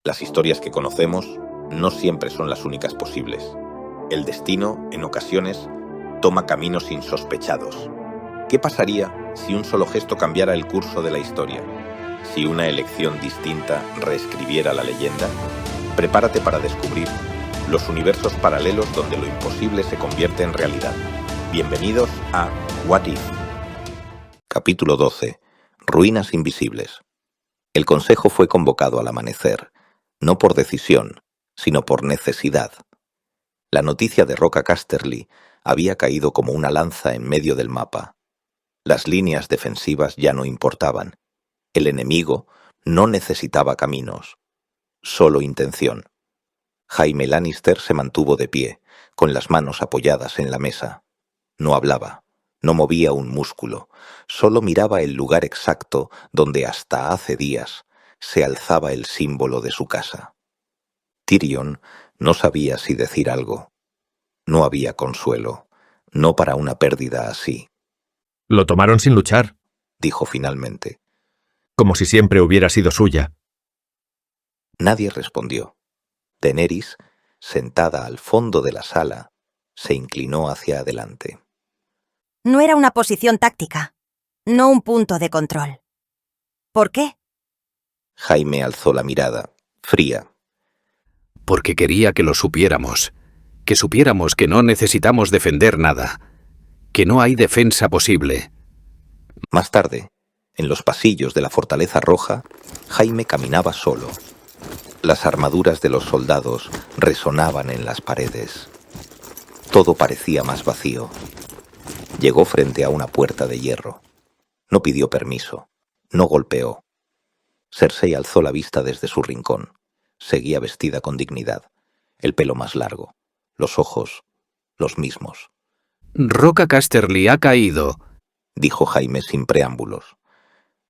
Las historias que conocemos no siempre son las únicas posibles. El destino, en ocasiones, toma caminos insospechados. ¿Qué pasaría si un solo gesto cambiara el curso de la historia? Si una elección distinta reescribiera la leyenda. Prepárate para descubrir los universos paralelos donde lo imposible se convierte en realidad. Bienvenidos a What If. Capítulo 12. Ruinas invisibles. El consejo fue convocado al amanecer, no por decisión, sino por necesidad. La noticia de Roca Casterly había caído como una lanza en medio del mapa. Las líneas defensivas ya no importaban. El enemigo no necesitaba caminos, solo intención. Jaime Lannister se mantuvo de pie, con las manos apoyadas en la mesa. No hablaba, no movía un músculo, solo miraba el lugar exacto donde hasta hace días se alzaba el símbolo de su casa. Tyrion no sabía si decir algo. No había consuelo, no para una pérdida así. Lo tomaron sin luchar, dijo finalmente. Como si siempre hubiera sido suya. Nadie respondió. Daenerys, sentada al fondo de la sala, se inclinó hacia adelante. No era una posición táctica, no un punto de control. ¿Por qué? Jaime alzó la mirada, fría. Porque quería que lo supiéramos, que supiéramos que no necesitamos defender nada, que no hay defensa posible. Más tarde, en los pasillos de la Fortaleza Roja, Jaime caminaba solo. Las armaduras de los soldados resonaban en las paredes. Todo parecía más vacío. Llegó frente a una puerta de hierro. No pidió permiso, no golpeó. Cersei alzó la vista desde su rincón. Seguía vestida con dignidad, el pelo más largo, los ojos los mismos. Roca Casterly ha caído, dijo Jaime sin preámbulos.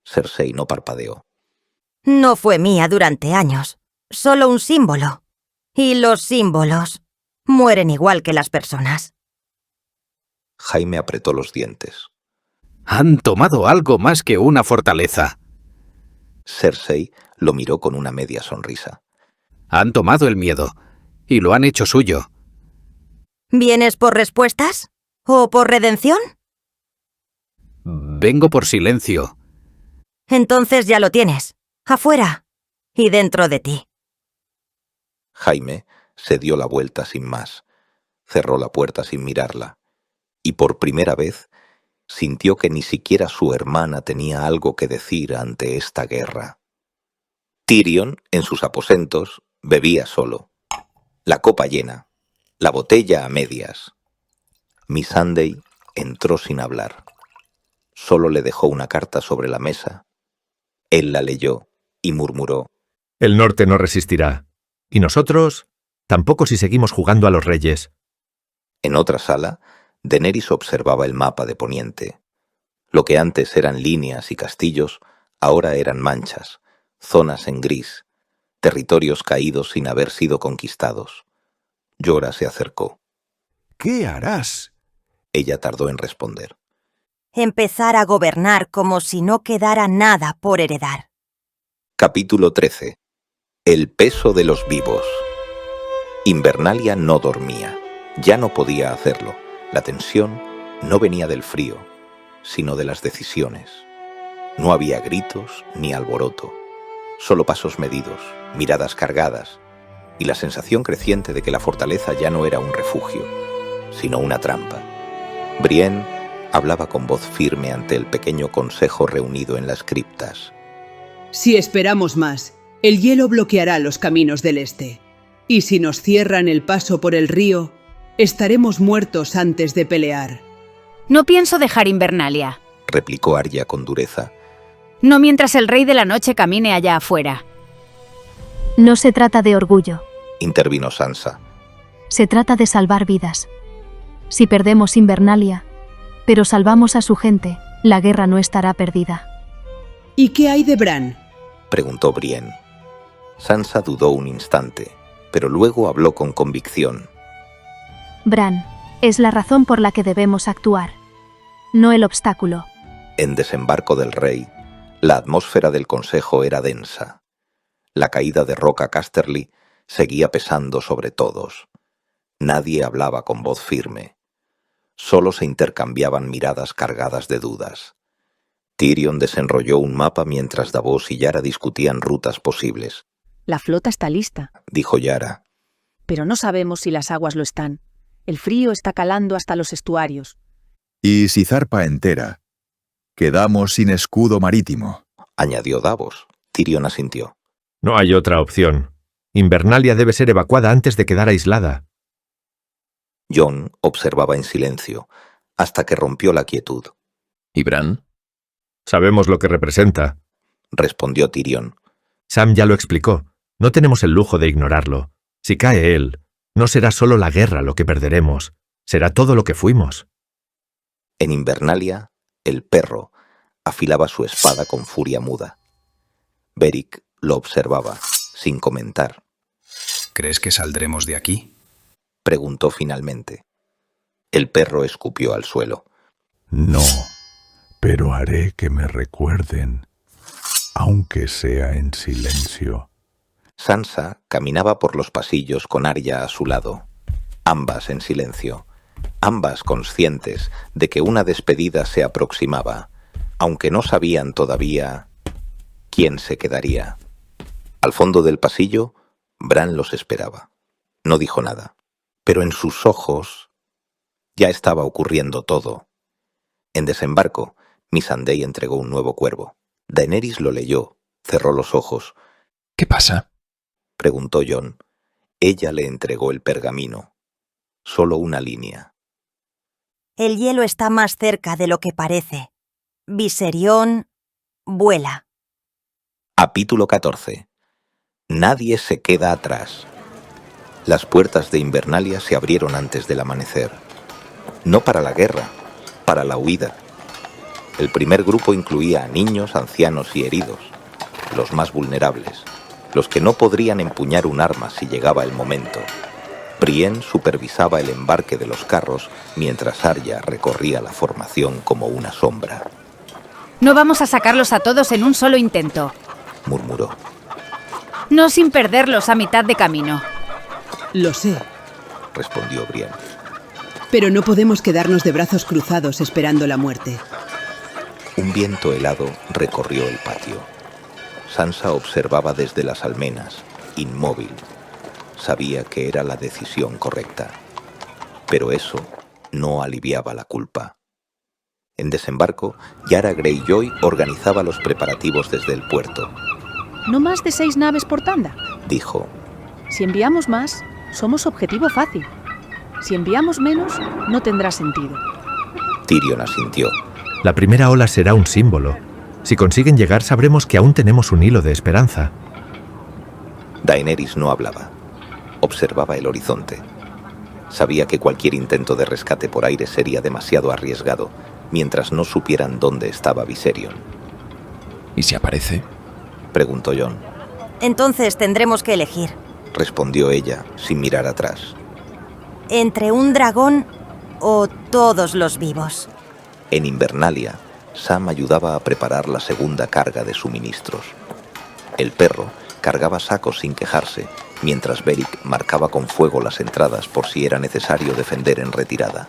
Cersei no parpadeó. No fue mía durante años, solo un símbolo. Y los símbolos mueren igual que las personas. Jaime apretó los dientes. Han tomado algo más que una fortaleza. Cersei lo miró con una media sonrisa. Han tomado el miedo y lo han hecho suyo. ¿Vienes por respuestas? ¿O por redención? Vengo por silencio. Entonces ya lo tienes. Afuera. Y dentro de ti. Jaime se dio la vuelta sin más. Cerró la puerta sin mirarla. Y por primera vez sintió que ni siquiera su hermana tenía algo que decir ante esta guerra. Tyrion, en sus aposentos, bebía solo. La copa llena, la botella a medias. Missandei entró sin hablar. Solo le dejó una carta sobre la mesa. Él la leyó y murmuró: El norte no resistirá. Y nosotros, tampoco si seguimos jugando a los reyes. En otra sala, Daenerys observaba el mapa de Poniente. Lo que antes eran líneas y castillos, ahora eran manchas, zonas en gris, territorios caídos sin haber sido conquistados. Jorah se acercó. ¿Qué harás? Ella tardó en responder. Empezar a gobernar como si no quedara nada por heredar. Capítulo 13. El peso de los vivos. Invernalia no dormía. Ya no podía hacerlo. La tensión no venía del frío, sino de las decisiones. No había gritos ni alboroto, solo pasos medidos, miradas cargadas, y la sensación creciente de que la fortaleza ya no era un refugio, sino una trampa. Brienne hablaba con voz firme ante el pequeño consejo reunido en las criptas. Si esperamos más, el hielo bloqueará los caminos del este, y si nos cierran el paso por el río, estaremos muertos antes de pelear. No pienso dejar Invernalia, replicó Arya con dureza. No mientras el rey de la noche camine allá afuera. No se trata de orgullo. Intervino Sansa. Se trata de salvar vidas. Si perdemos Invernalia, pero salvamos a su gente, la guerra no estará perdida. ¿Y qué hay de Bran? Preguntó Brienne. Sansa dudó un instante, pero luego habló con convicción. Bran es la razón por la que debemos actuar, no el obstáculo. En Desembarco del Rey, la atmósfera del consejo era densa. La caída de Roca Casterly seguía pesando sobre todos. Nadie hablaba con voz firme. Solo se intercambiaban miradas cargadas de dudas. Tyrion desenrolló un mapa mientras Davos y Yara discutían rutas posibles. La flota está lista, Dijo Yara. pero no sabemos si las aguas lo están. El frío está calando hasta los estuarios. ¿Y si zarpa entera? Quedamos sin escudo marítimo. Añadió Davos. Tyrion asintió. No hay otra opción. Invernalia debe ser evacuada antes de quedar aislada. Jon observaba en silencio, hasta que rompió la quietud. ¿Y Bran? Sabemos lo que representa. Respondió Tyrion. Sam ya lo explicó. No tenemos el lujo de ignorarlo. Si cae él, no será solo la guerra lo que perderemos, será todo lo que fuimos. En Invernalia, el perro afilaba su espada con furia muda. Beric lo observaba, sin comentar. ¿Crees que saldremos de aquí? Preguntó finalmente. El perro escupió al suelo. No, pero haré que me recuerden, aunque sea en silencio. Sansa caminaba por los pasillos con Arya a su lado, ambas en silencio, ambas conscientes de que una despedida se aproximaba, aunque no sabían todavía quién se quedaría. Al fondo del pasillo, Bran los esperaba. No dijo nada, pero en sus ojos ya estaba ocurriendo todo. En desembarco, Missandei entregó un nuevo cuervo. Daenerys lo leyó, cerró los ojos. ¿Qué pasa? Preguntó Jon. Ella le entregó el pergamino. Solo una línea. El hielo está más cerca de lo que parece. Viserion vuela. Capítulo 14. Nadie se queda atrás. Las puertas de Invernalia se abrieron antes del amanecer. No para la guerra, para la huida. El primer grupo incluía a niños, ancianos y heridos, los más vulnerables, los que no podrían empuñar un arma si llegaba el momento. Brienne supervisaba el embarque de los carros mientras Arya recorría la formación como una sombra. No vamos a sacarlos a todos en un solo intento. Murmuró. No sin perderlos a mitad de camino. Lo sé, Respondió Brienne. pero no podemos quedarnos de brazos cruzados esperando la muerte. Un viento helado recorrió el patio. Sansa observaba desde las almenas, inmóvil. Sabía que era la decisión correcta. Pero eso no aliviaba la culpa. En desembarco, Yara Greyjoy organizaba los preparativos desde el puerto. No más de 6 naves por tanda. Dijo. Si enviamos más, somos objetivo fácil. Si enviamos menos, no tendrá sentido. Tyrion asintió. La primera ola será un símbolo. Si consiguen llegar, sabremos que aún tenemos un hilo de esperanza. Daenerys no hablaba. Observaba el horizonte. Sabía que cualquier intento de rescate por aire sería demasiado arriesgado, mientras no supieran dónde estaba Viserion. ¿Y si aparece? Preguntó Jon. Entonces tendremos que elegir. Respondió ella, sin mirar atrás. ¿Entre un dragón o todos los vivos? En Invernalia, Sam ayudaba a preparar la segunda carga de suministros. El perro cargaba sacos sin quejarse, mientras Beric marcaba con fuego las entradas por si era necesario defender en retirada.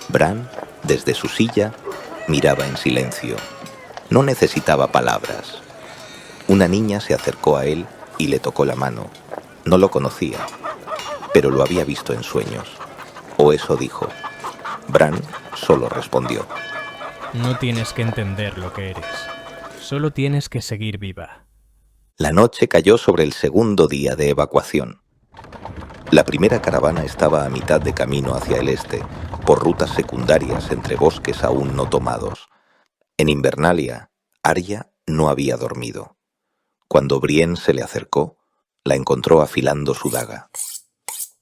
Bran, desde su silla, miraba en silencio. No necesitaba palabras. Una niña se acercó a él y le tocó la mano. No lo conocía, pero lo había visto en sueños. O eso dijo. Bran solo respondió. No tienes que entender lo que eres. Solo tienes que seguir viva. La noche cayó sobre el segundo día de evacuación. La primera caravana estaba a mitad de camino hacia el este, por rutas secundarias entre bosques aún no tomados. En Invernalia, Arya no había dormido. Cuando Brienne se le acercó, la encontró afilando su daga.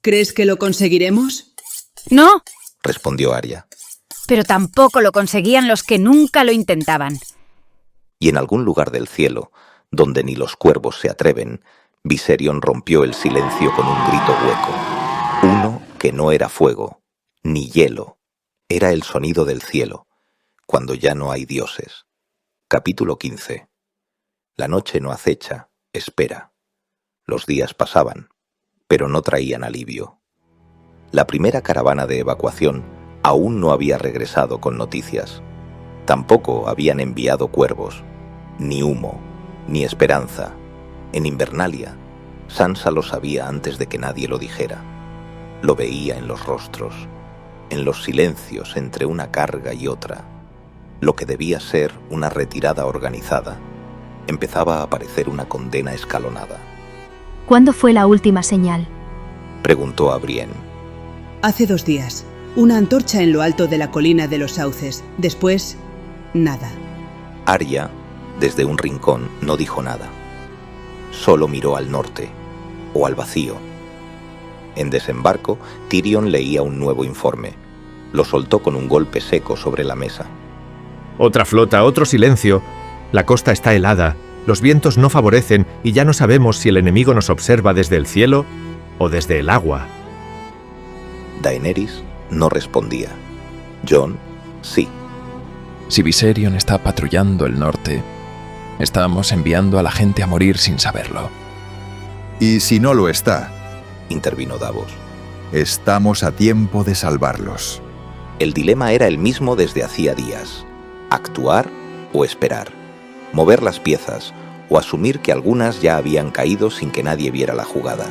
¿Crees que lo conseguiremos? No, Respondió Arya. pero tampoco lo conseguían los que nunca lo intentaban. Y en algún lugar del cielo, donde ni los cuervos se atreven, Viserion rompió el silencio con un grito hueco. Uno que no era fuego, ni hielo. Era el sonido del cielo, cuando ya no hay dioses. Capítulo 15. La noche no acecha, espera. Los días pasaban, pero no traían alivio. La primera caravana de evacuación aún no había regresado con noticias. Tampoco habían enviado cuervos, ni humo, ni esperanza. En Invernalia, Sansa lo sabía antes de que nadie lo dijera. Lo veía en los rostros, en los silencios entre una carga y otra. Lo que debía ser una retirada organizada, empezaba a parecer una condena escalonada. ¿Cuándo fue la última señal? Preguntó a Brienne. Hace 2 días. Una antorcha en lo alto de la colina de los sauces. Después, nada. Arya, desde un rincón, no dijo nada. Solo miró al norte, o al vacío. En desembarco, Tyrion leía un nuevo informe. Lo soltó con un golpe seco sobre la mesa. Otra flota, otro silencio. La costa está helada, los vientos no favorecen y ya no sabemos si el enemigo nos observa desde el cielo o desde el agua. Daenerys no respondía. Jon, sí. Si Viserion está patrullando el norte, estamos enviando a la gente a morir sin saberlo. Y si no lo está, intervino Davos, estamos a tiempo de salvarlos. El dilema era el mismo desde hacía días. Actuar o esperar. Mover las piezas o asumir que algunas ya habían caído sin que nadie viera la jugada.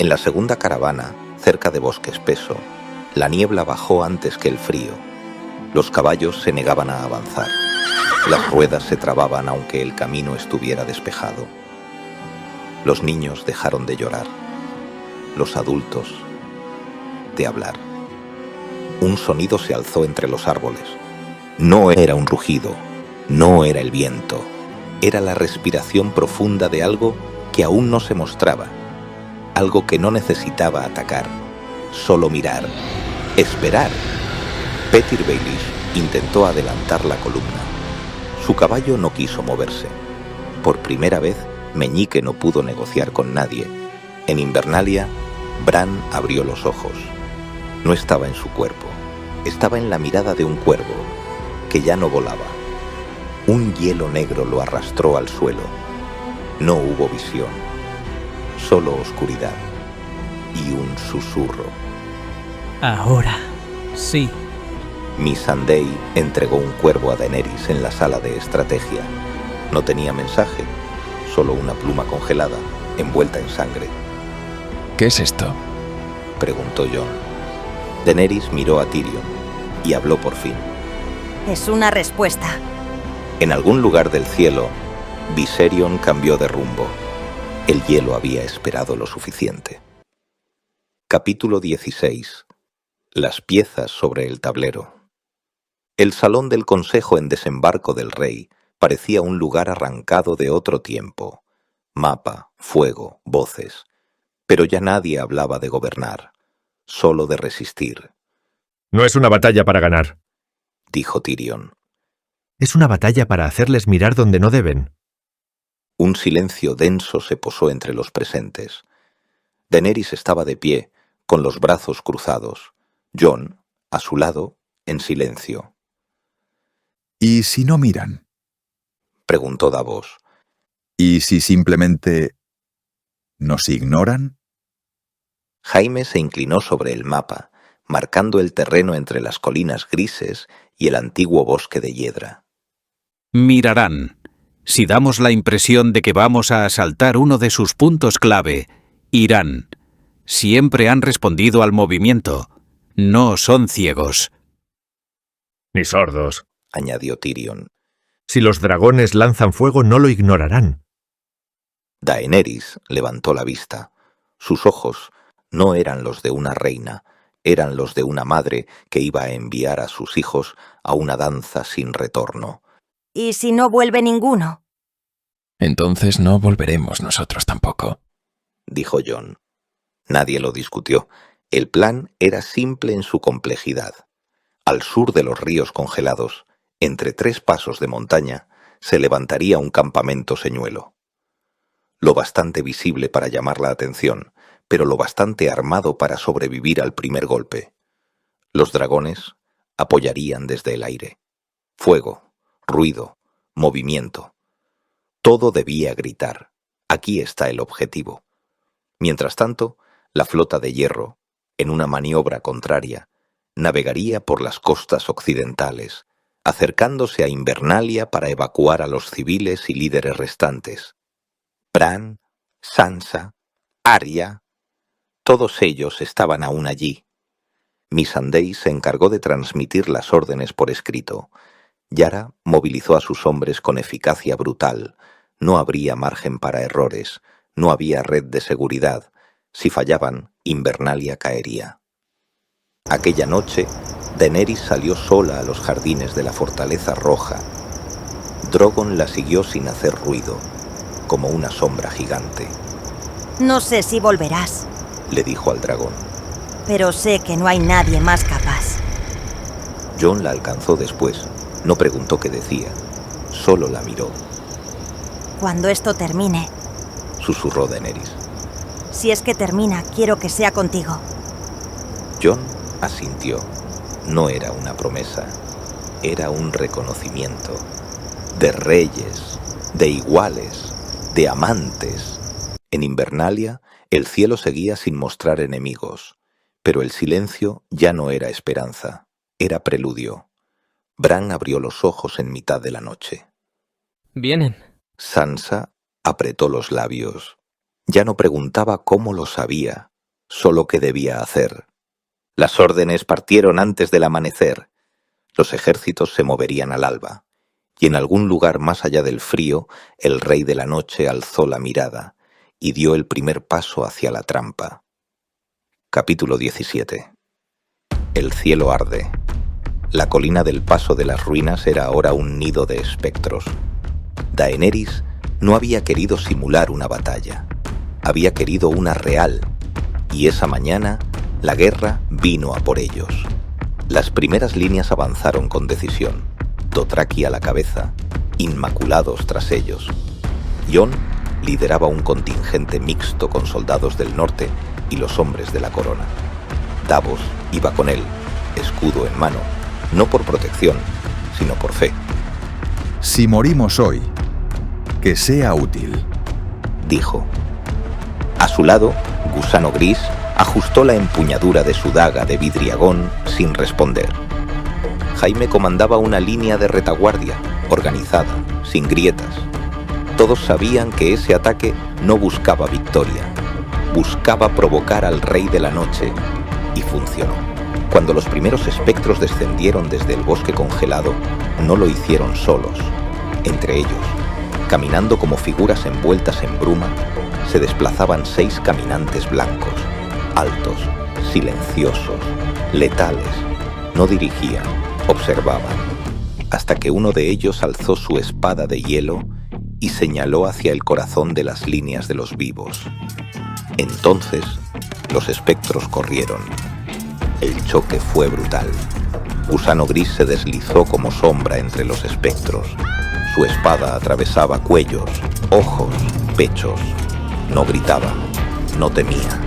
En la segunda caravana, cerca de Bosque Espeso, la niebla bajó antes que el frío. Los caballos se negaban a avanzar. Las ruedas se trababan aunque el camino estuviera despejado. Los niños dejaron de llorar. Los adultos de hablar. Un sonido se alzó entre los árboles. No era un rugido, no era el viento, era la respiración profunda de algo que aún no se mostraba, algo que no necesitaba atacar, solo mirar, esperar. Petyr Baelish intentó adelantar la columna. Su caballo no quiso moverse. Por primera vez, Meñique no pudo negociar con nadie. En Invernalia, Bran abrió los ojos. No estaba en su cuerpo, estaba en la mirada de un cuervo, que ya no volaba. Un hielo negro lo arrastró al suelo. No hubo visión, solo oscuridad y un susurro. Ahora, sí. Missandei entregó un cuervo a Daenerys en la sala de estrategia. No tenía mensaje, solo una pluma congelada, envuelta en sangre. ¿Qué es esto?, preguntó Jon. Daenerys miró a Tyrion y habló por fin. Es una respuesta. En algún lugar del cielo, Viserion cambió de rumbo. El hielo había esperado lo suficiente. Capítulo 16. Las piezas sobre el tablero. El salón del consejo en desembarco del rey parecía un lugar arrancado de otro tiempo. Mapa, fuego, voces. Pero ya nadie hablaba de gobernar, solo de resistir. No es una batalla para ganar, dijo Tyrion. Es una batalla para hacerles mirar donde no deben. Un silencio denso se posó entre los presentes. Daenerys estaba de pie, con los brazos cruzados. Jon, a su lado, en silencio. ¿Y si no miran?, preguntó Davos. ¿Y si simplemente nos ignoran? Jaime se inclinó sobre el mapa, marcando el terreno entre las colinas grises y el antiguo bosque de hiedra. Mirarán. Si damos la impresión de que vamos a asaltar uno de sus puntos clave, irán. Siempre han respondido al movimiento. No son ciegos. Ni sordos, añadió Tyrion. Si los dragones lanzan fuego, no lo ignorarán. Daenerys levantó la vista. Sus ojos no eran los de una reina, eran los de una madre que iba a enviar a sus hijos a una danza sin retorno. ¿Y si no vuelve ninguno? Entonces no volveremos nosotros tampoco, dijo Jon. Nadie lo discutió. El plan era simple en su complejidad. Al sur de los ríos congelados, entre 3 pasos de montaña, se levantaría un campamento señuelo. Lo bastante visible para llamar la atención, pero lo bastante armado para sobrevivir al primer golpe. Los dragones apoyarían desde el aire. Fuego, ruido, movimiento. Todo debía gritar. Aquí está el objetivo. Mientras tanto, la flota de hierro, en una maniobra contraria, navegaría por las costas occidentales, acercándose a Invernalia para evacuar a los civiles y líderes restantes. Bran, Sansa, Arya, todos ellos estaban aún allí. Missandei se encargó de transmitir las órdenes por escrito. Yara movilizó a sus hombres con eficacia brutal. No habría margen para errores, no había red de seguridad. Si fallaban, Invernalia caería. Aquella noche, Daenerys salió sola a los jardines de la Fortaleza Roja. Drogon la siguió sin hacer ruido, como una sombra gigante. No sé si volverás, le dijo al dragón. pero sé que no hay nadie más capaz. Jon la alcanzó después. No preguntó qué decía, solo la miró. Cuando esto termine, Susurró Daenerys. si es que termina, quiero que sea contigo. Jon asintió. No era una promesa, era un reconocimiento. De reyes, de iguales, de amantes. En Invernalia, el cielo seguía sin mostrar enemigos, pero el silencio ya no era esperanza, era preludio. Bran abrió los ojos en mitad de la noche. Vienen. Sansa apretó los labios. Ya no preguntaba cómo lo sabía, solo qué debía hacer. Las órdenes partieron antes del amanecer. Los ejércitos se moverían al alba, y en algún lugar más allá del frío, el rey de la noche alzó la mirada y dio el primer paso hacia la trampa. Capítulo 17. El cielo arde. La colina del Paso de las Ruinas era ahora un nido de espectros. Daenerys no había querido simular una batalla. Había querido una real, y esa mañana la guerra vino a por ellos. Las primeras líneas avanzaron con decisión, Dothraki a la cabeza, inmaculados tras ellos. Jon lideraba un contingente mixto con soldados del norte y los hombres de la corona. Davos iba con él, escudo en mano, no por protección, sino por fe. Si morimos hoy, que sea útil, dijo. A su lado, Gusano Gris ajustó la empuñadura de su daga de vidriagón sin responder. Jaime comandaba una línea de retaguardia, organizada, sin grietas. Todos sabían que ese ataque no buscaba victoria, buscaba provocar al Rey de la Noche, y funcionó. Cuando los primeros espectros descendieron desde el bosque congelado, no lo hicieron solos. Entre ellos, caminando como figuras envueltas en bruma, se desplazaban 6 caminantes blancos, altos, silenciosos, letales. No dirigían, observaban, hasta que uno de ellos alzó su espada de hielo y señaló hacia el corazón de las líneas de los vivos. Entonces, los espectros corrieron. El choque fue brutal. Gusano Gris se deslizó como sombra entre los espectros. Su espada atravesaba cuellos, ojos, pechos. No gritaba, no temía.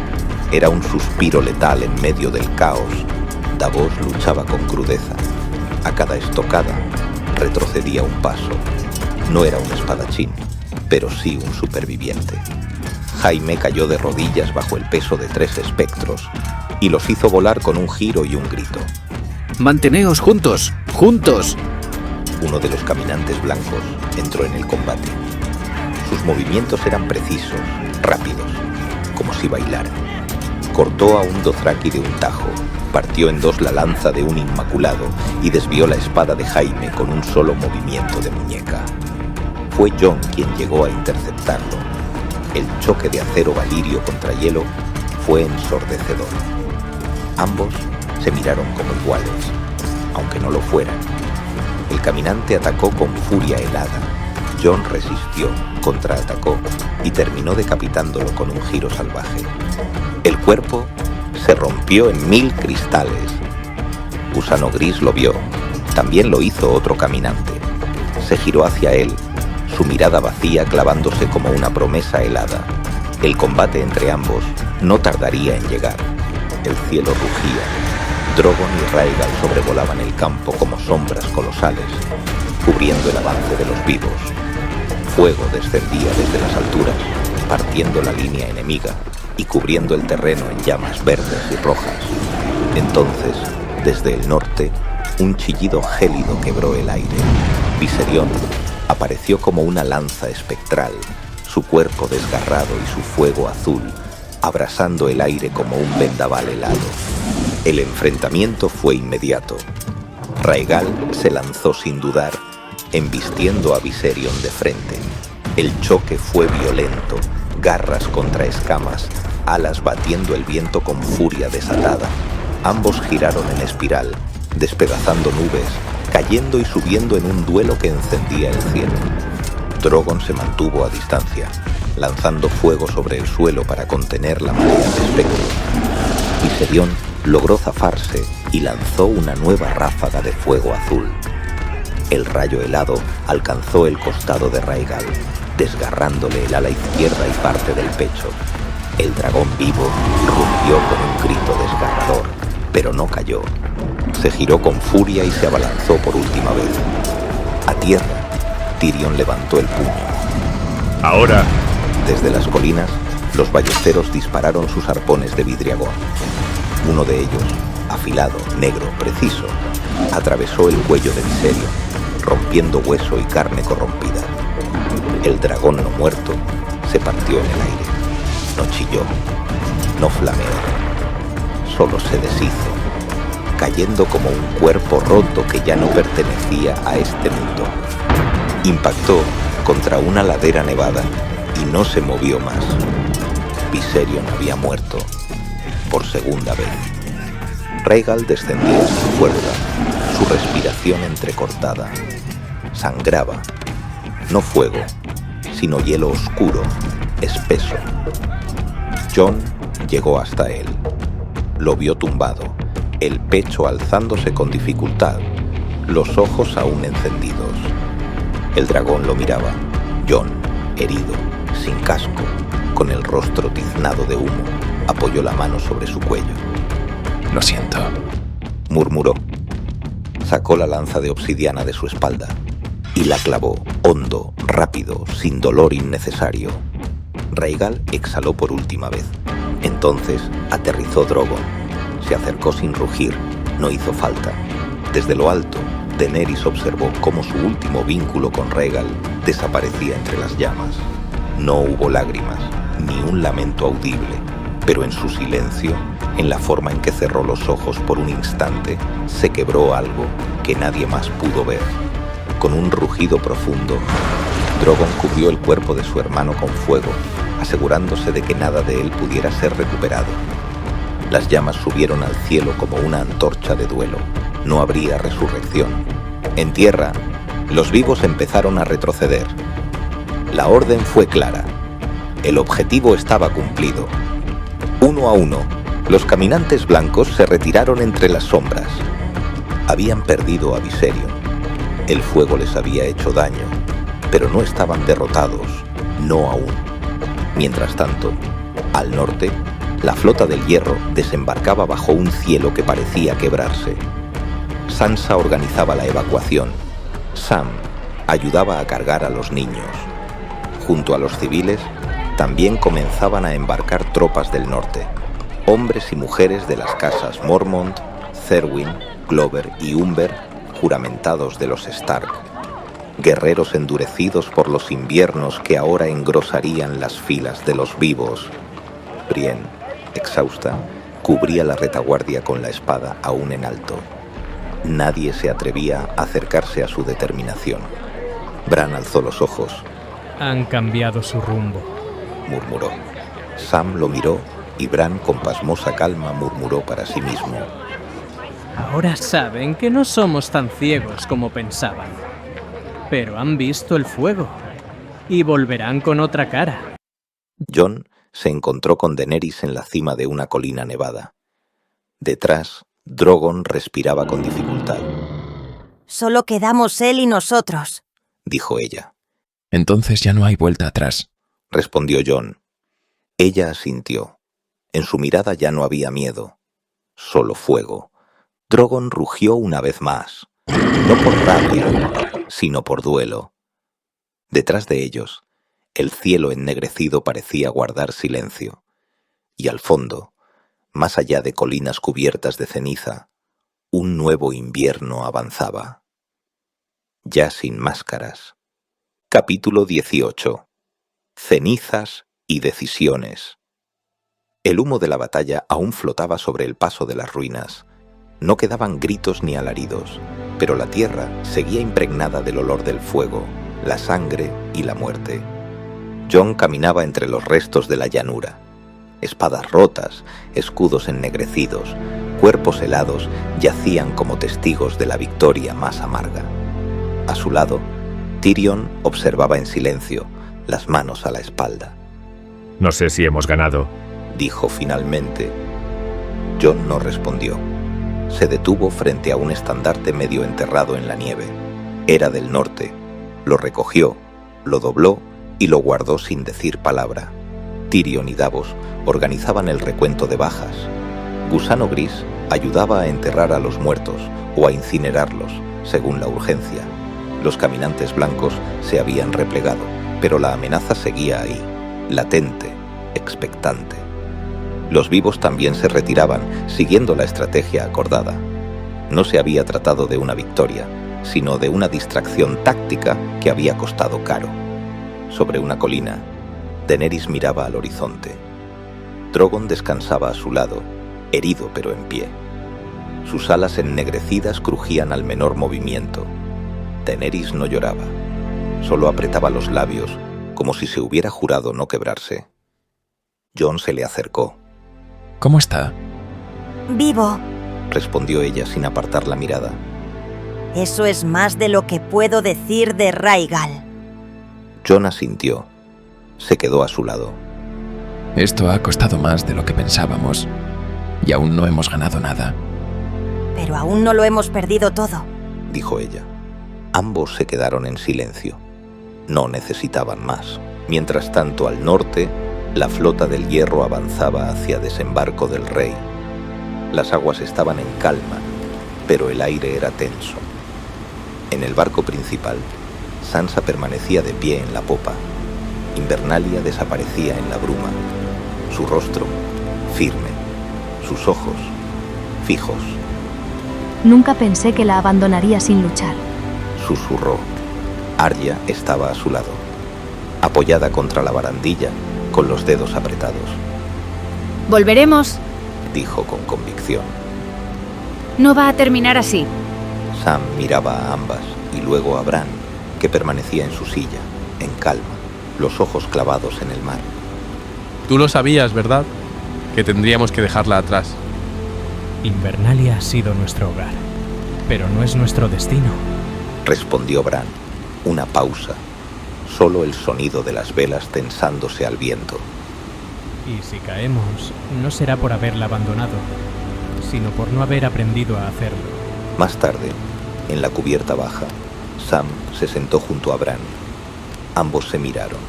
Era un suspiro letal en medio del caos. Davos luchaba con crudeza. A cada estocada, retrocedía un paso. No era un espadachín, pero sí un superviviente. Jaime cayó de rodillas bajo el peso de 3 espectros y los hizo volar con un giro y un grito. ¡Manteneos juntos! ¡Juntos! Uno de los caminantes blancos entró en el combate. Sus movimientos eran precisos, rápidos, como si bailara. Cortó a un Dothraki de un tajo, partió en 2 la lanza de un inmaculado y desvió la espada de Jaime con un solo movimiento de muñeca. Fue Jon quien llegó a interceptarlo. El choque de acero valirio contra hielo fue ensordecedor. Ambos se miraron como iguales, aunque no lo fueran. El caminante atacó con furia helada. Jon resistió, contraatacó y terminó decapitándolo con un giro salvaje. El cuerpo se rompió en 1000 cristales. Gusano Gris lo vio. También lo hizo otro caminante. Se giró hacia él, su mirada vacía clavándose como una promesa helada. El combate entre ambos no tardaría en llegar. El cielo rugía. Drogon y Rhaegal sobrevolaban el campo como sombras colosales, cubriendo el avance de los vivos. Fuego descendía desde las alturas, partiendo la línea enemiga y cubriendo el terreno en llamas verdes y rojas. Entonces, desde el norte, un chillido gélido quebró el aire. Viserion apareció como una lanza espectral, su cuerpo desgarrado y su fuego azul, abrasando el aire como un vendaval helado. El enfrentamiento fue inmediato. Rhaegal se lanzó sin dudar, embistiendo a Viserion de frente. El choque fue violento, garras contra escamas, alas batiendo el viento con furia desatada. Ambos giraron en espiral, despedazando nubes, cayendo y subiendo en un duelo que encendía el cielo. Drogon se mantuvo a distancia, lanzando fuego sobre el suelo para contener la marea de espectros. Viserion logró zafarse y lanzó una nueva ráfaga de fuego azul. El rayo helado alcanzó el costado de Rhaegal, desgarrándole el ala izquierda y parte del pecho. El dragón vivo rugió con un grito desgarrador, pero no cayó. Se giró con furia y se abalanzó por última vez. A tierra, Tyrion levantó el puño. ¡Ahora! Desde las colinas, los ballesteros dispararon sus arpones de vidriagón. Uno de ellos, afilado, negro, preciso, atravesó el cuello de Viserion, rompiendo hueso y carne corrompida. El dragón no muerto se partió en el aire. No chilló, no flameó, solo se deshizo, cayendo como un cuerpo roto que ya no pertenecía a este mundo. Impactó contra una ladera nevada y no se movió más. Viserion había muerto por segunda vez. Rhaegal descendía sin fuerza, su respiración entrecortada. Sangraba, no fuego, sino hielo oscuro, espeso. Jon llegó hasta él. Lo vio tumbado, el pecho alzándose con dificultad, los ojos aún encendidos. El dragón lo miraba. Jon, herido, sin casco, con el rostro tiznado de humo, apoyó la mano sobre su cuello. Lo siento, murmuró. Sacó la lanza de obsidiana de su espalda y la clavó, hondo, rápido, sin dolor innecesario. Rhaegal exhaló por última vez. Entonces aterrizó Drogon. Se acercó sin rugir, no hizo falta. Desde lo alto, Daenerys observó cómo su último vínculo con Rhaegal desaparecía entre las llamas. No hubo lágrimas, ni un lamento audible, pero en su silencio, en la forma en que cerró los ojos por un instante, se quebró algo que nadie más pudo ver. Con un rugido profundo, Drogon cubrió el cuerpo de su hermano con fuego, asegurándose de que nada de él pudiera ser recuperado. Las llamas subieron al cielo como una antorcha de duelo. No habría resurrección. En tierra, los vivos empezaron a retroceder. La orden fue clara. El objetivo estaba cumplido. Uno a uno, los caminantes blancos se retiraron entre las sombras. Habían perdido a Viserion. El fuego les había hecho daño, pero no estaban derrotados, no aún. Mientras tanto, al norte, la flota del hierro desembarcaba bajo un cielo que parecía quebrarse. Sansa organizaba la evacuación. Sam ayudaba a cargar a los niños. Junto a los civiles, también comenzaban a embarcar tropas del norte, hombres y mujeres de las casas Mormont, Cerwyn, Glover y Umber, juramentados de los Stark. Guerreros endurecidos por los inviernos que ahora engrosarían las filas de los vivos. Brienne, exhausta, cubría la retaguardia con la espada aún en alto. Nadie se atrevía a acercarse a su determinación. Bran alzó los ojos. Han cambiado su rumbo, murmuró. Sam lo miró y Bran con pasmosa calma murmuró para sí mismo. Ahora saben que no somos tan ciegos como pensaban. Pero han visto el fuego y volverán con otra cara. Jon se encontró con Daenerys en la cima de una colina nevada. Detrás, Drogon respiraba con dificultad. Solo quedamos él y nosotros, dijo ella. Entonces ya no hay vuelta atrás, respondió Jon. Ella asintió. En su mirada ya no había miedo, solo fuego. Drogon rugió una vez más, no por rabia, sino por duelo. Detrás de ellos, El cielo ennegrecido parecía guardar silencio, y al fondo, más allá de colinas cubiertas de ceniza, un nuevo invierno avanzaba. Ya sin máscaras. Capítulo 18. Cenizas y decisiones. El humo de la batalla aún flotaba sobre el paso de las ruinas. No quedaban gritos ni alaridos, pero la tierra seguía impregnada del olor del fuego, la sangre y la muerte. Jon caminaba entre los restos de la llanura. Espadas rotas, escudos ennegrecidos, cuerpos helados yacían como testigos de la victoria más amarga. A su lado, Tyrion observaba en silencio, las manos a la espalda. No sé si hemos ganado, dijo finalmente. Jon no respondió. Se detuvo frente a un estandarte medio enterrado en la nieve. Era del norte. Lo recogió, lo dobló y lo guardó sin decir palabra. Tyrion y Davos organizaban el recuento de bajas. Gusano Gris ayudaba a enterrar a los muertos o a incinerarlos, según la urgencia. Los caminantes blancos se habían replegado, pero la amenaza seguía ahí, latente, expectante. Los vivos también se retiraban, siguiendo la estrategia acordada. No se había tratado de una victoria, sino de una distracción táctica que había costado caro. Sobre una colina, Daenerys miraba al horizonte. Drogon descansaba a su lado, herido pero en pie. Sus alas ennegrecidas crujían al menor movimiento. Daenerys no lloraba, solo apretaba los labios, como si se hubiera jurado no quebrarse. Jon se le acercó. ¿Cómo está? Vivo. Respondió ella sin apartar la mirada. Eso es más de lo que puedo decir de Rhaegal. Jon asintió. Se quedó a su lado. Esto ha costado más de lo que pensábamos, y aún no hemos ganado nada. Pero aún no lo hemos perdido todo, dijo ella. Ambos se quedaron en silencio. No necesitaban más. Mientras tanto, al norte, la flota del hierro avanzaba hacia Desembarco del Rey. Las aguas estaban en calma, pero el aire era tenso. En el barco principal, Sansa permanecía de pie en la popa. Invernalia desaparecía en la bruma. Su rostro, firme. Sus ojos, fijos. Nunca pensé que la abandonaría sin luchar. Susurró. Arya estaba a su lado, apoyada contra la barandilla, con los dedos apretados. Volveremos, dijo con convicción. No va a terminar así. Sam miraba a ambas y luego a Bran, que permanecía en su silla, en calma, los ojos clavados en el mar. Tú lo sabías, ¿verdad? Que tendríamos que dejarla atrás. Invernalia ha sido nuestro hogar, pero no es nuestro destino, respondió Bran. Una pausa, solo el sonido de las velas tensándose al viento. Y si caemos, no será por haberla abandonado, sino por no haber aprendido a hacerlo. Más tarde, en la cubierta baja, Sam se sentó junto a Bran. Ambos se miraron.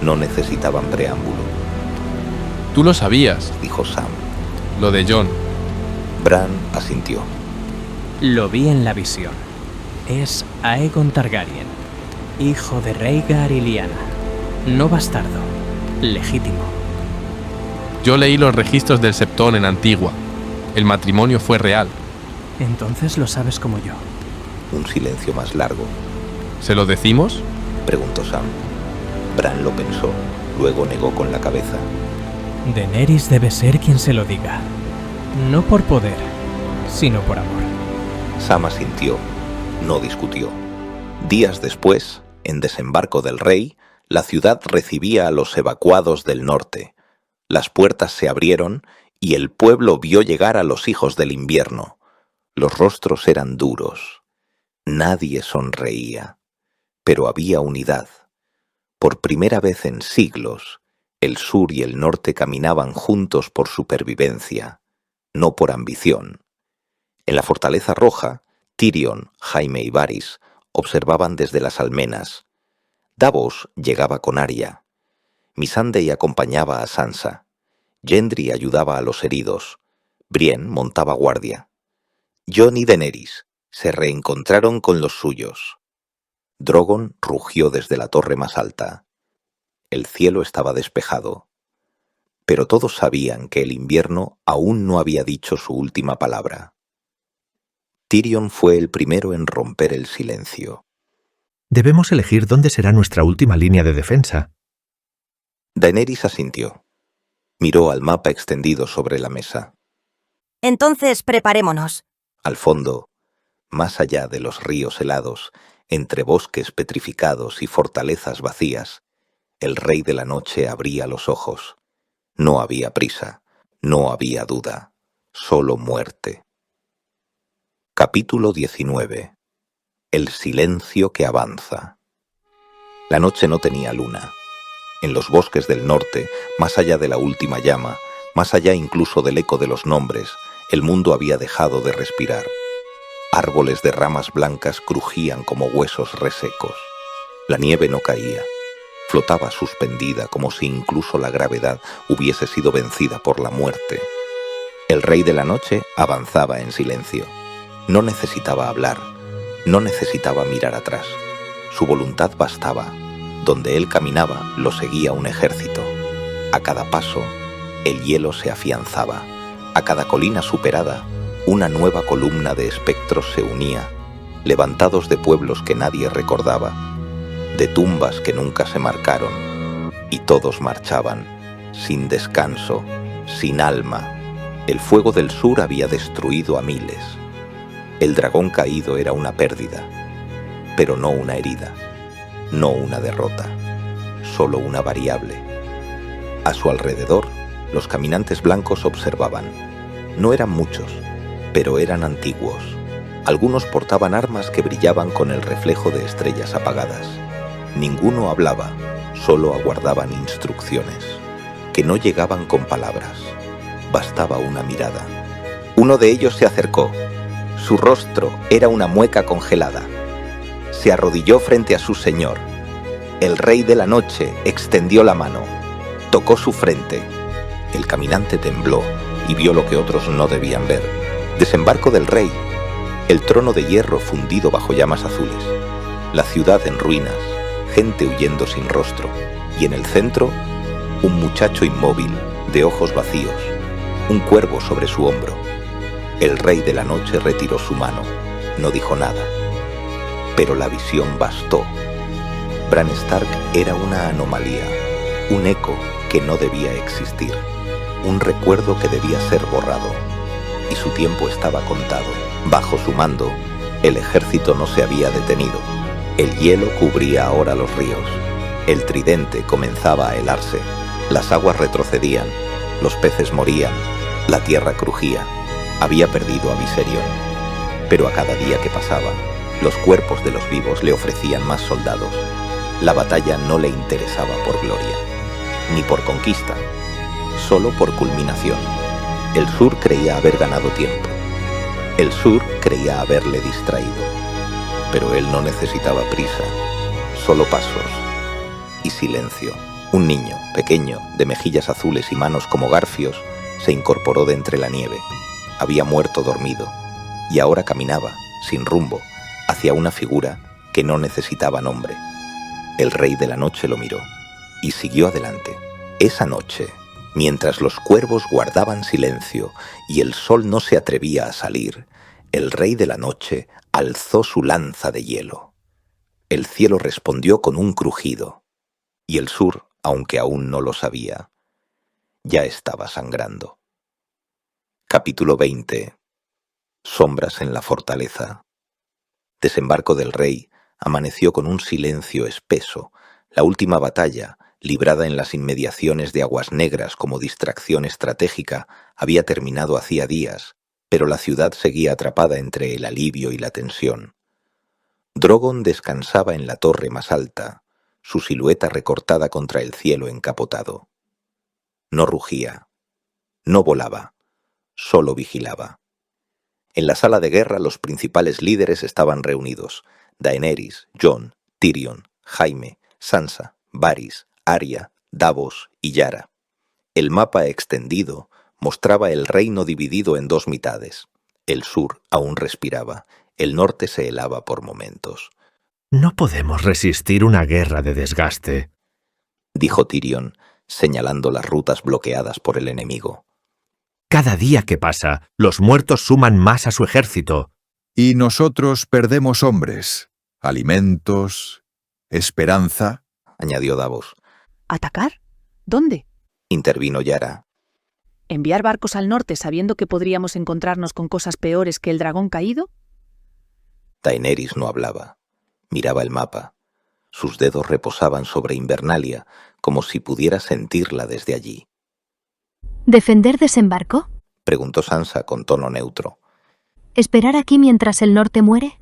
No necesitaban preámbulo. Tú lo sabías, dijo Sam. Lo de Jon. Bran asintió. Lo vi en la visión. Es Aegon Targaryen, hijo de Rhaegar y Lyanna. No bastardo, legítimo. Yo leí los registros del Septón en Antigua. El matrimonio fue real. Entonces lo sabes como yo. Un silencio más largo. ¿Se lo decimos? Preguntó Sam. Bran lo pensó, luego negó con la cabeza. Daenerys debe ser quien se lo diga. No por poder, sino por amor. Sam asintió, no discutió. Días después, en Desembarco del Rey, la ciudad recibía a los evacuados del norte. Las puertas se abrieron y el pueblo vio llegar a los hijos del invierno. Los rostros eran duros. Nadie sonreía. Pero había unidad. Por primera vez en siglos, el sur y el norte caminaban juntos por supervivencia, no por ambición. En la Fortaleza Roja, Tyrion, Jaime y Varys observaban desde las almenas. Davos llegaba con Arya. Missandei acompañaba a Sansa. Gendry ayudaba a los heridos. Brienne montaba guardia. Jon y Daenerys se reencontraron con los suyos. Drogon rugió desde la torre más alta. El cielo estaba despejado, pero todos sabían que el invierno aún no había dicho su última palabra. Tyrion fue el primero en romper el silencio. Debemos elegir dónde será nuestra última línea de defensa. Daenerys asintió. Miró al mapa extendido sobre la mesa. Entonces preparémonos. Al fondo, más allá de los ríos helados, entre bosques petrificados y fortalezas vacías, el Rey de la Noche abría los ojos. No había prisa, no había duda, solo muerte. Capítulo 19. El silencio que avanza. La noche no tenía luna. En los bosques del norte, más allá de la última llama, más allá incluso del eco de los nombres, el mundo había dejado de respirar. Árboles de ramas blancas crujían como huesos resecos. La nieve no caía. Flotaba suspendida como si incluso la gravedad hubiese sido vencida por la muerte. El Rey de la Noche avanzaba en silencio. No necesitaba hablar, no necesitaba mirar atrás. Su voluntad bastaba. Donde él caminaba, lo seguía un ejército. A cada paso, el hielo se afianzaba. A cada colina superada, una nueva columna de espectros se unía, levantados de pueblos que nadie recordaba, de tumbas que nunca se marcaron, y todos marchaban, sin descanso, sin alma. El fuego del sur había destruido a miles. El dragón caído era una pérdida, pero no una herida, no una derrota, solo una variable. A su alrededor, los caminantes blancos observaban. No eran muchos, pero eran antiguos. Algunos portaban armas que brillaban con el reflejo de estrellas apagadas. Ninguno hablaba, solo aguardaban instrucciones, que no llegaban con palabras. Bastaba una mirada. Uno de ellos se acercó. Su rostro era una mueca congelada. Se arrodilló frente a su señor. El Rey de la Noche extendió la mano. Tocó su frente. El caminante tembló y vio lo que otros no debían ver. Desembarco del rey. El trono de hierro fundido bajo llamas azules. La ciudad en ruinas. Gente huyendo sin rostro. Y en el centro, un muchacho inmóvil, de ojos vacíos. Un cuervo sobre su hombro. El Rey de la Noche retiró su mano. No dijo nada. Pero la visión bastó. Bran Stark era una anomalía. Un eco que no debía existir. Un recuerdo que debía ser borrado. Y su tiempo estaba contado. Bajo su mando, el ejército no se había detenido. El hielo cubría ahora los ríos. El tridente comenzaba a helarse. Las aguas retrocedían. Los peces morían. La tierra crujía. Había perdido a Viserion. Pero a cada día que pasaba, los cuerpos de los vivos le ofrecían más soldados. La batalla no le interesaba por gloria, ni por conquista, solo por culminación. El sur creía haber ganado tiempo. El sur creía haberle distraído. Pero él no necesitaba prisa, solo pasos y silencio. Un niño, pequeño, de mejillas azules y manos como garfios, se incorporó de entre la nieve. Había muerto dormido, y ahora caminaba, sin rumbo, hacia una figura que no necesitaba nombre. El Rey de la Noche lo miró, y siguió adelante. Esa noche, mientras los cuervos guardaban silencio y el sol no se atrevía a salir, el Rey de la Noche alzó su lanza de hielo. El cielo respondió con un crujido, y el sur, aunque aún no lo sabía, ya estaba sangrando. Capítulo 20. Sombras en la fortaleza. Desembarco del rey amaneció con un silencio espeso. La última batalla, librada en las inmediaciones de Aguas Negras como distracción estratégica, había terminado hacía días, pero la ciudad seguía atrapada entre el alivio y la tensión. Drogon descansaba en la torre más alta, su silueta recortada contra el cielo encapotado. No rugía, no volaba, solo vigilaba. En la sala de guerra los principales líderes estaban reunidos: Daenerys, Jon, Tyrion, Jaime, Sansa, Varys, Arya, Davos y Yara. El mapa extendido mostraba el reino dividido en dos mitades. El sur aún respiraba, el norte se helaba por momentos. No podemos resistir una guerra de desgaste. dijo Tyrion, señalando las rutas bloqueadas por el enemigo. Cada día que pasa, los muertos suman más a su ejército. Y nosotros perdemos hombres, alimentos, esperanza, añadió Davos. ¿Atacar? ¿Dónde? Intervino Yara. ¿Enviar barcos al norte sabiendo que podríamos encontrarnos con cosas peores que el dragón caído? Daenerys no hablaba. Miraba el mapa. Sus dedos reposaban sobre Invernalia, como si pudiera sentirla desde allí. ¿Defender desembarco? Preguntó Sansa con tono neutro. ¿Esperar aquí mientras el norte muere?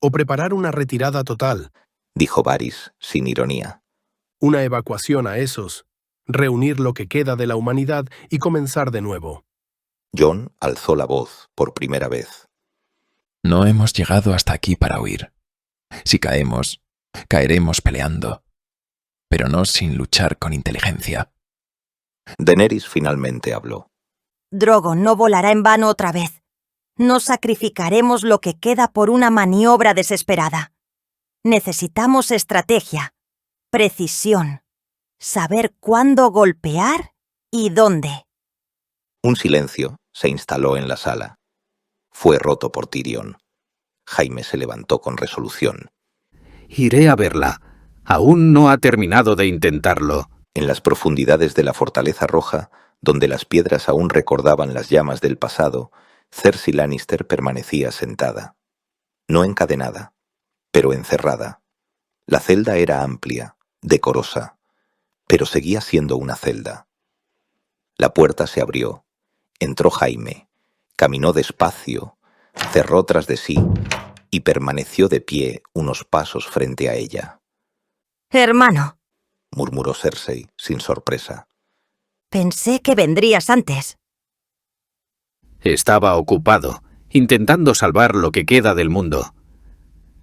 O preparar una retirada total, dijo Varys, sin ironía. Una evacuación a esos, reunir lo que queda de la humanidad y comenzar de nuevo. Jon alzó la voz por primera vez. No hemos llegado hasta aquí para huir. Si caemos, caeremos peleando, pero no sin luchar con inteligencia. Daenerys finalmente habló. Drogo no volará en vano otra vez. No sacrificaremos lo que queda por una maniobra desesperada. Necesitamos estrategia, precisión, saber cuándo golpear y dónde. Un silencio se instaló en la sala. Fue roto por Tyrion. Jaime se levantó con resolución. Iré a verla. Aún no ha terminado de intentarlo. En las profundidades de la Fortaleza Roja, donde las piedras aún recordaban las llamas del pasado, Cersei Lannister permanecía sentada. No encadenada, pero encerrada. La celda era amplia, decorosa, pero seguía siendo una celda. La puerta se abrió. Entró Jaime. Caminó despacio, cerró tras de sí y permaneció de pie unos pasos frente a ella. «Hermano», murmuró Cersei, sin sorpresa. «Pensé que vendrías antes». Estaba ocupado, intentando salvar lo que queda del mundo.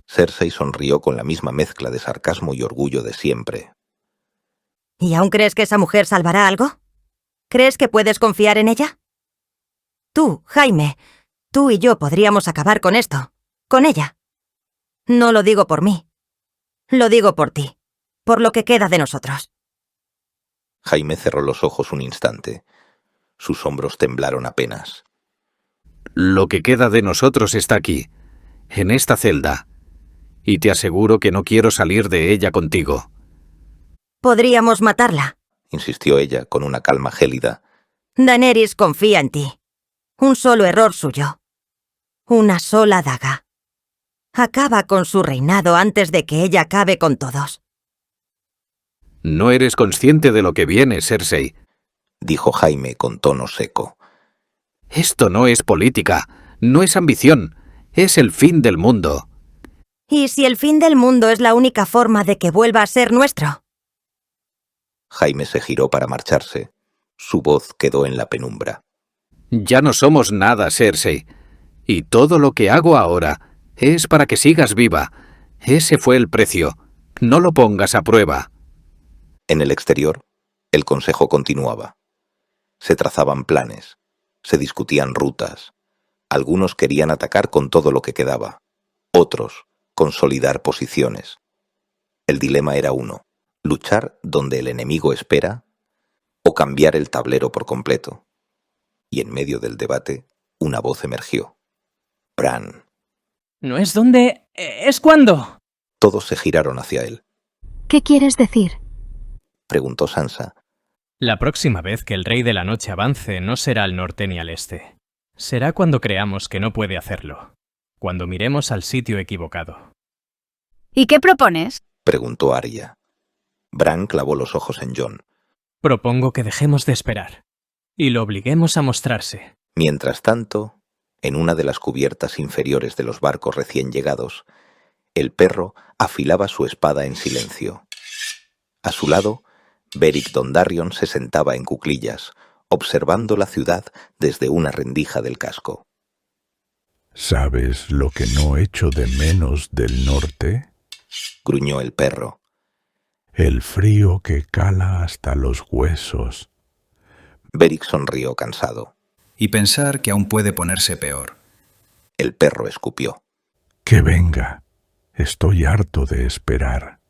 Cersei sonrió con la misma mezcla de sarcasmo y orgullo de siempre. ¿Y aún crees que esa mujer salvará algo? ¿Crees que puedes confiar en ella? Tú, Jaime, tú y yo podríamos acabar con esto, con ella. No lo digo por mí. Lo digo por ti, por lo que queda de nosotros. Jaime cerró los ojos un instante. Sus hombros temblaron apenas. Lo que queda de nosotros está aquí, en esta celda. Y te aseguro que no quiero salir de ella contigo. Podríamos matarla, insistió ella con una calma gélida. Daenerys confía en ti. Un solo error suyo. Una sola daga. Acaba con su reinado antes de que ella acabe con todos. No eres consciente de lo que viene, Cersei, dijo Jaime con tono seco. Esto no es política, no es ambición, es el fin del mundo. ¿Y si el fin del mundo es la única forma de que vuelva a ser nuestro? Jaime se giró para marcharse. Su voz quedó en la penumbra. Ya no somos nada, Cersei. Y todo lo que hago ahora es para que sigas viva. Ese fue el precio. No lo pongas a prueba. En el exterior, el consejo continuaba. Se trazaban planes, se discutían rutas. Algunos querían atacar con todo lo que quedaba. Otros, consolidar posiciones. El dilema era uno: luchar donde el enemigo espera o cambiar el tablero por completo. Y en medio del debate, una voz emergió. Bran. No es dónde, es cuándo. Todos se giraron hacia él. ¿Qué quieres decir? Preguntó Sansa. La próxima vez que el Rey de la Noche avance no será al norte ni al este. Será cuando creamos que no puede hacerlo. Cuando miremos al sitio equivocado. ¿Y qué propones? Preguntó Arya. Bran clavó los ojos en Jon. Propongo que dejemos de esperar y lo obliguemos a mostrarse. Mientras tanto, en una de las cubiertas inferiores de los barcos recién llegados, el perro afilaba su espada en silencio. A su lado, Beric Dondarrion se sentaba en cuclillas, observando la ciudad desde una rendija del casco. ¿Sabes lo que no echo de menos del norte? Gruñó el perro. El frío que cala hasta los huesos. Beric sonrió cansado. Y pensar que aún puede ponerse peor. El perro escupió. Que venga. Estoy harto de esperar.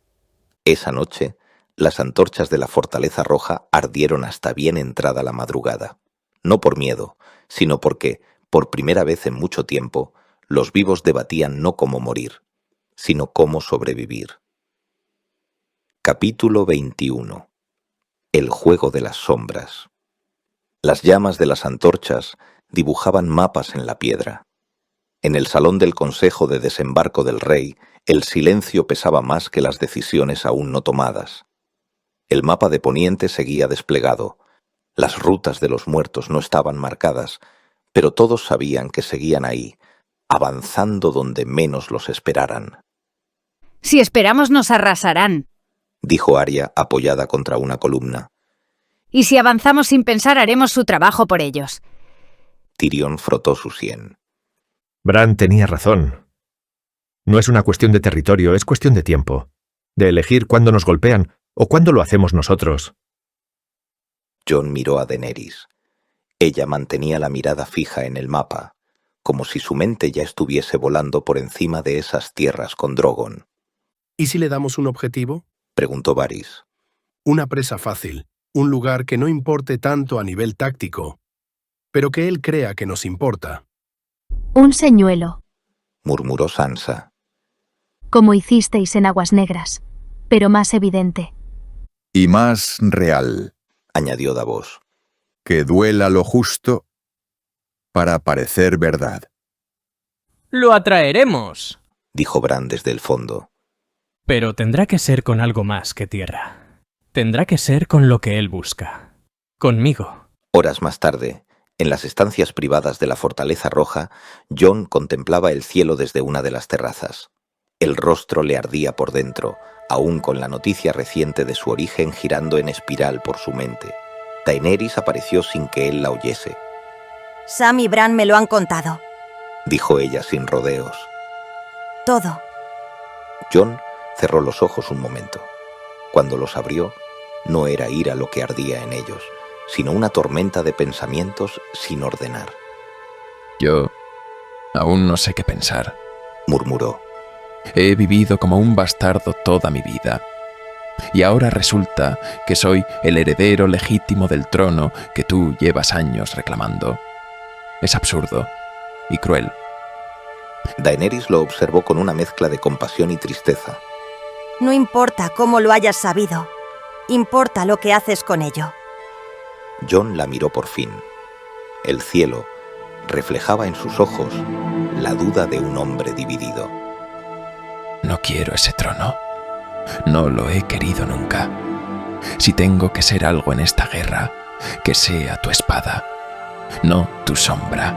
Esa noche, Las antorchas de la Fortaleza Roja ardieron hasta bien entrada la madrugada. No por miedo, sino porque, por primera vez en mucho tiempo, los vivos debatían no cómo morir, sino cómo sobrevivir. Capítulo 21. El juego de las sombras. Las llamas de las antorchas dibujaban mapas en la piedra. En el salón del Consejo de Desembarco del Rey, el silencio pesaba más que las decisiones aún no tomadas. El mapa de Poniente seguía desplegado. Las rutas de los muertos no estaban marcadas, pero todos sabían que seguían ahí, avanzando donde menos los esperaran. Si esperamos nos arrasarán. Dijo Arya apoyada contra una columna. Y si avanzamos sin pensar haremos su trabajo por ellos. Tyrion frotó su sien. Bran tenía razón. No es una cuestión de territorio, es cuestión de tiempo. De elegir cuándo nos golpean o cuándo lo hacemos nosotros. Jon miró a Daenerys. Ella mantenía la mirada fija en el mapa, como si su mente ya estuviese volando por encima de esas tierras con Drogon. ¿Y si le damos un objetivo? Preguntó Varys. Una presa fácil, un lugar que no importe tanto a nivel táctico, pero que él crea que nos importa. Un señuelo, Murmuró Sansa. como hicisteis en Aguas Negras, pero más evidente. Y más real. Añadió Davos. Que duela lo justo para parecer verdad. Lo atraeremos. Dijo Bran desde el fondo. Pero tendrá que ser con algo más que tierra. Tendrá que ser con lo que él busca. Conmigo. Horas más tarde, en las estancias privadas de la Fortaleza Roja, Jon contemplaba el cielo desde una de las terrazas. El rostro le ardía por dentro, aún con la noticia reciente de su origen girando en espiral por su mente. Daenerys apareció sin que él la oyese. Sam y Bran me lo han contado. Dijo ella sin rodeos. Todo. Jon cerró los ojos un momento. Cuando los abrió, no era ira lo que ardía en ellos, sino una tormenta de pensamientos sin ordenar. Yo aún no sé qué pensar, murmuró. He vivido como un bastardo toda mi vida. Y ahora resulta que soy el heredero legítimo del trono que tú llevas años reclamando. Es absurdo y cruel. Daenerys lo observó con una mezcla de compasión y tristeza. No importa cómo lo hayas sabido, importa lo que haces con ello. Jon la miró por fin. El cielo reflejaba en sus ojos la duda de un hombre dividido. No quiero ese trono. No lo he querido nunca. Si tengo que ser algo en esta guerra, que sea tu espada, no tu sombra.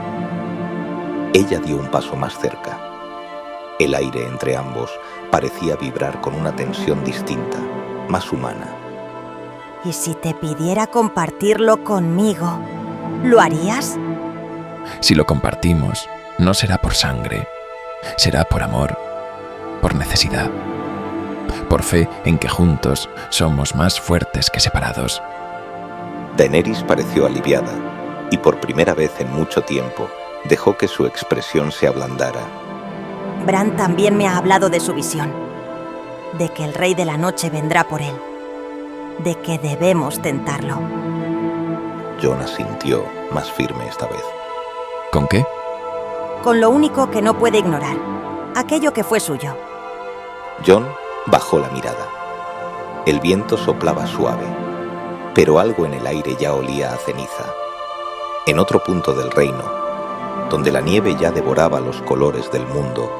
Ella dio un paso más cerca. El aire entre ambos parecía vibrar con una tensión distinta, más humana. ¿Y si te pidiera compartirlo conmigo, lo harías? Si lo compartimos, no será por sangre, será por amor, por necesidad, por fe en que juntos somos más fuertes que separados. Daenerys pareció aliviada, y por primera vez en mucho tiempo dejó que su expresión se ablandara. Bran también me ha hablado de su visión, de que el Rey de la Noche vendrá por él, de que debemos tentarlo. Jon asintió, más firme esta vez. ¿Con qué? Con lo único que no puede ignorar, aquello que fue suyo. Jon bajó la mirada. El viento soplaba suave, pero algo en el aire ya olía a ceniza. En otro punto del reino, donde la nieve ya devoraba los colores del mundo,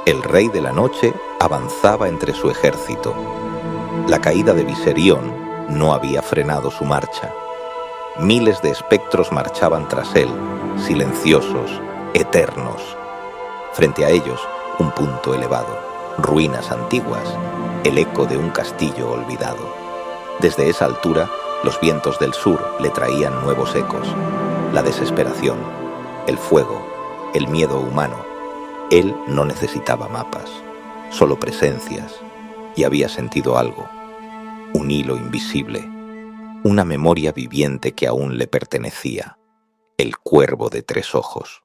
el Rey de la Noche avanzaba entre su ejército. La caída de Viserion no había frenado su marcha. Miles de espectros marchaban tras él, silenciosos, eternos. Frente a ellos, un punto elevado, ruinas antiguas, el eco de un castillo olvidado. Desde esa altura, los vientos del sur le traían nuevos ecos, la desesperación, el fuego, el miedo humano. Él no necesitaba mapas, solo presencias, y había sentido algo, un hilo invisible, una memoria viviente que aún le pertenecía, el cuervo de 3 ojos.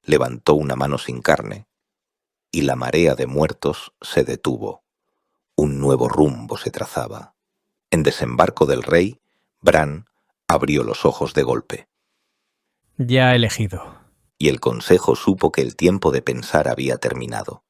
Levantó una mano sin carne, y la marea de muertos se detuvo. Un nuevo rumbo se trazaba, En desembarco del rey, Bran abrió los ojos de golpe. Ya he elegido. Y el consejo supo que el tiempo de pensar había terminado.